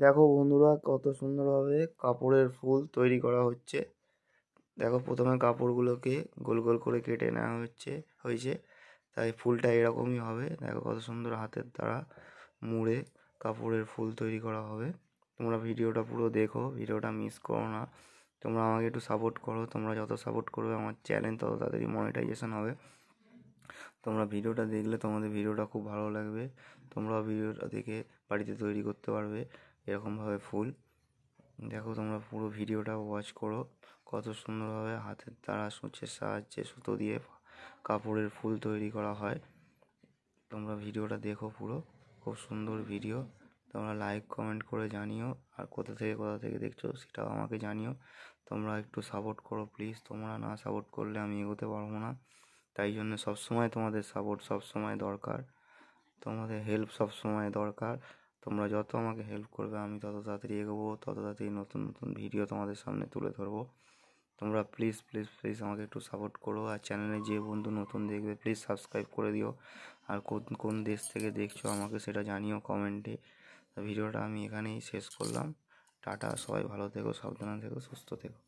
দেখো বন্ধুরা, কত সুন্দরভাবে কাপড়ের ফুল তৈরি করা হচ্ছে। দেখো, প্রথমে কাপড়গুলোকে গোল গোল করে কেটে নেওয়া হয়েছে, তাই ফুলটা এরকমই হবে। দেখো কত সুন্দর হাতের দ্বারা মুড়ে কাপড়ের ফুল তৈরি করা হবে। তোমরা ভিডিওটা পুরো দেখো, ভিডিওটা মিস করো না। তোমরা আমাকে একটু সাপোর্ট করো, তোমরা যত সাপোর্ট করবে আমার চ্যানেল তত তাড়াতাড়ি মনিটাইজেশন হবে। তোমরা ভিডিওটা দেখলে তোমাদের ভিডিওটা খুব ভালো লাগবে, তোমরাও ভিডিওটা দেখে বাড়িতে তৈরি করতে পারবে এরকমভাবে ফুল। দেখো, তোমরা পুরো ভিডিওটা ওয়াচ করো, কত সুন্দরভাবে হাতের দ্বারা সূচের সাহায্যে সুতো দিয়ে কাপড়ের ফুল তৈরি করা হয়। তোমরা ভিডিওটা দেখো পুরো, খুব সুন্দর ভিডিও। তোমরা লাইক কমেন্ট করে জানিও, আর কোথা থেকে দেখছো সেটাও আমাকে জানিও। তোমরা একটু সাপোর্ট করো প্লিজ, তোমরা না সাপোর্ট করলে আমি এগোতে পারবো না। তাই জন্য সবসময় তোমাদের সাপোর্ট সবসময় দরকার, তোমাদের হেল্প সবসময় দরকার। তোমরা যত আমাকে হেল্প করবে আমি তত তাড়াতাড়ি এগোবো, তত তাড়াতাড়ি নতুন নতুন ভিডিও তোমাদের সামনে তুলে ধরবো। তোমরা প্লিজ প্লিজ প্লিজ আমাকে একটু সাপোর্ট করো। আর চ্যানেলে যে বন্ধু নতুন দেখবে প্লিজ সাবস্ক্রাইব করে দিও। আর কোন কোন দেশ থেকে দেখছো আমাকে সেটা জানিও কমেন্টে। ভিডিওটা আমি এখানেই শেষ করলাম। টাটা, সবাই ভালো থেকো, সাবধানে থেকো, সুস্থ থেকো।